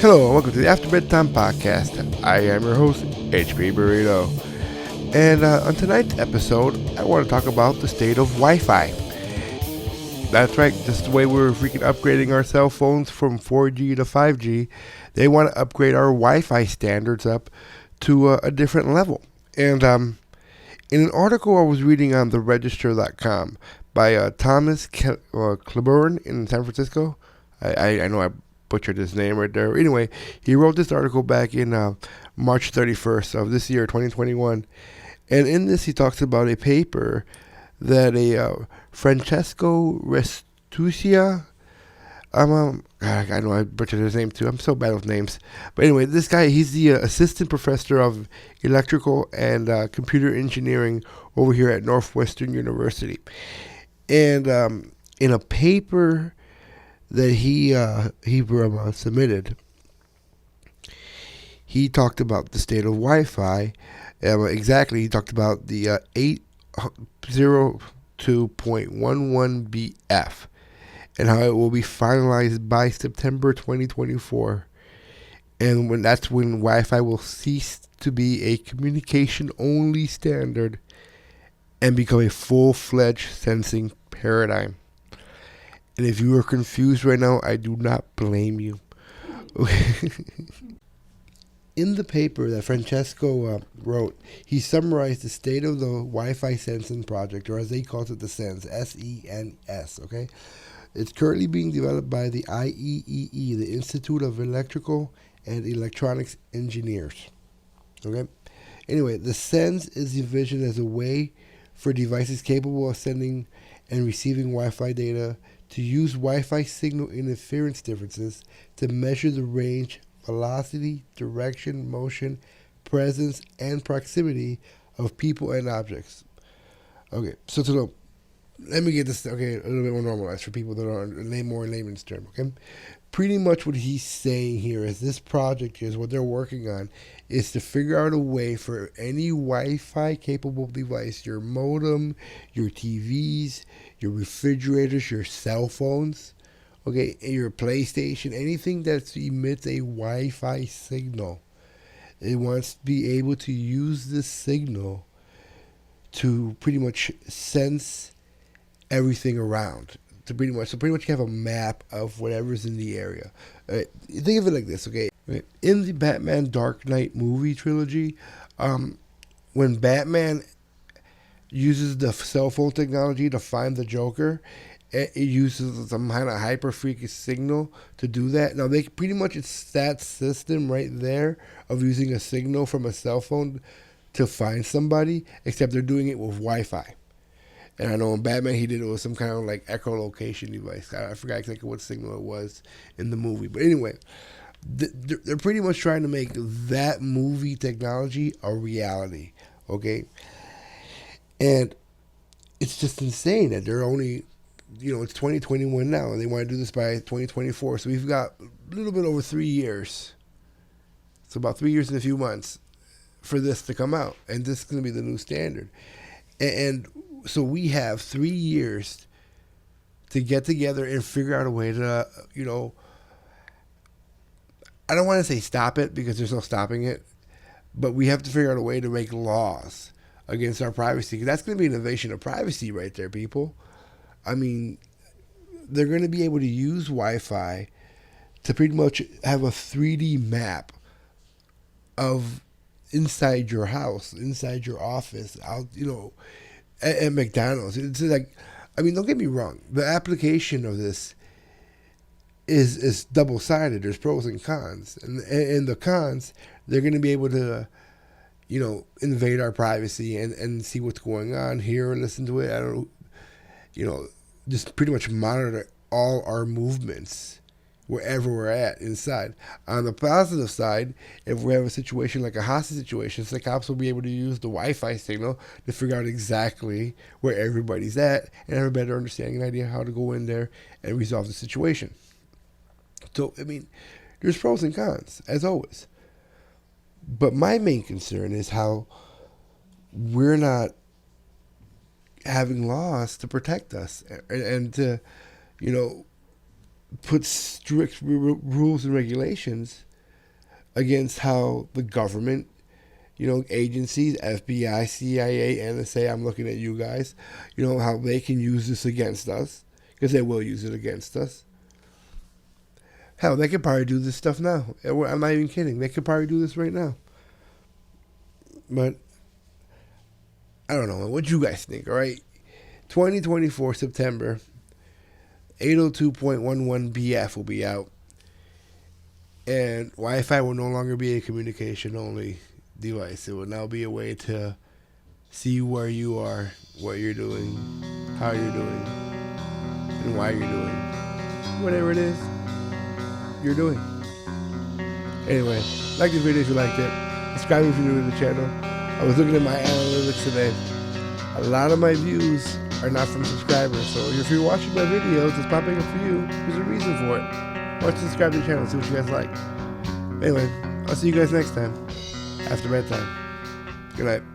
Hello, and welcome to the After Bedtime podcast. I am your host, HP Burrito. And on tonight's episode, I want to talk about the state of Wi-Fi. That's right, just the way we're freaking upgrading our cell phones from 4G to 5G, they want to upgrade our Wi-Fi standards up to a different level. And in an article I was reading on theregister.com by Thomas Claiborne in San Francisco, I know I butchered his name right there. Anyway, he wrote this article back in March 31st of this year, 2021. And in this, he talks about a paper that a Francesco Restuccia, I know I butchered his name too. I'm so bad with names. But anyway, this guy, he's the assistant professor of electrical and computer engineering over here at Northwestern University. And in a paper that he submitted, he talked about the state of Wi-Fi. Exactly, he talked about the 802.11bf and how it will be finalized by September 2024. And that's when Wi-Fi will cease to be a communication-only standard and become a full-fledged sensing paradigm. And if you are confused right now, I do not blame you. In the paper that Francesco wrote, he summarized the state of the Wi-Fi Sensing project, or as they call it, the SENS, S-E-N-S, okay? It's currently being developed by the IEEE, the Institute of Electrical and Electronics Engineers, okay? Anyway, the SENS is envisioned as a way for devices capable of sending and receiving Wi-Fi data to use Wi-Fi signal interference differences to measure the range, velocity, direction, motion, presence, and proximity of people and objects. Okay, so let me get this a little bit more normalized for people that are more in layman's term, okay? Pretty much what he's saying here is this project is what they're working on is to figure out a way for any Wi-Fi capable device, your modem, your TVs, your refrigerators, your cell phones, okay, your PlayStation, anything that emits a Wi-Fi signal. It wants to be able to use this signal to pretty much sense everything around. So pretty much you have a map of whatever's in the area. Think of it like this, okay? In the Batman Dark Knight movie trilogy, when Batman uses the cell phone technology to find the Joker, it uses some kind of hyper freaky signal to do that. Now they pretty much, it's that system right there of using a signal from a cell phone to find somebody, except they're doing it with Wi-Fi. And I know in Batman he did it with some kind of like echolocation device. I forgot exactly what signal it was in the movie. But anyway, they're pretty much trying to make that movie technology a reality. Okay? And it's just insane that they're only, it's 2021 now, and they want to do this by 2024. So we've got a little bit over 3 years. So about 3 years and a few months for this to come out. And this is going to be the new standard. And so we have 3 years to get together and figure out a way to, I don't want to say stop it because there's no stopping it, but we have to figure out a way to make laws against our privacy. Because that's going to be an invasion of privacy right there, people. I mean, they're going to be able to use Wi-Fi to pretty much have a 3D map of inside your house, inside your office, out, at McDonald's. It's like, don't get me wrong. The application of this is double-sided. There's pros and cons. And the cons, they're going to be able to, invade our privacy and see what's going on, hear and listen to it. I don't know, just pretty much monitor all our movements wherever we're at inside. On the positive side, if we have a situation like a hostage situation, the cops will be able to use the Wi-Fi signal to figure out exactly where everybody's at and have a better understanding and idea how to go in there and resolve the situation. So, there's pros and cons, as always. But my main concern is how we're not having laws to protect us and to, put strict rules and regulations against how the government, agencies, FBI, CIA, NSA, I'm looking at you guys, how they can use this against us, because they will use it against us. Hell, they could probably do this stuff now. I'm not even kidding. They could probably do this right now. But I don't know. What you guys think, all right? 2024 September, 802.11 BF will be out. And Wi-Fi will no longer be a communication-only device. It will now be a way to see where you are, what you're doing, how you're doing, and why you're doing whatever it is you're doing. Anyway, like this video if you liked it. Subscribe if you're new to the channel. I was looking at my analytics today. A lot of my views are not from subscribers. So if you're watching my videos, it's popping up for you. There's a reason for it. Why don't you subscribe to the channel and see what you guys like. Anyway, I'll see you guys next time after bedtime. Good night.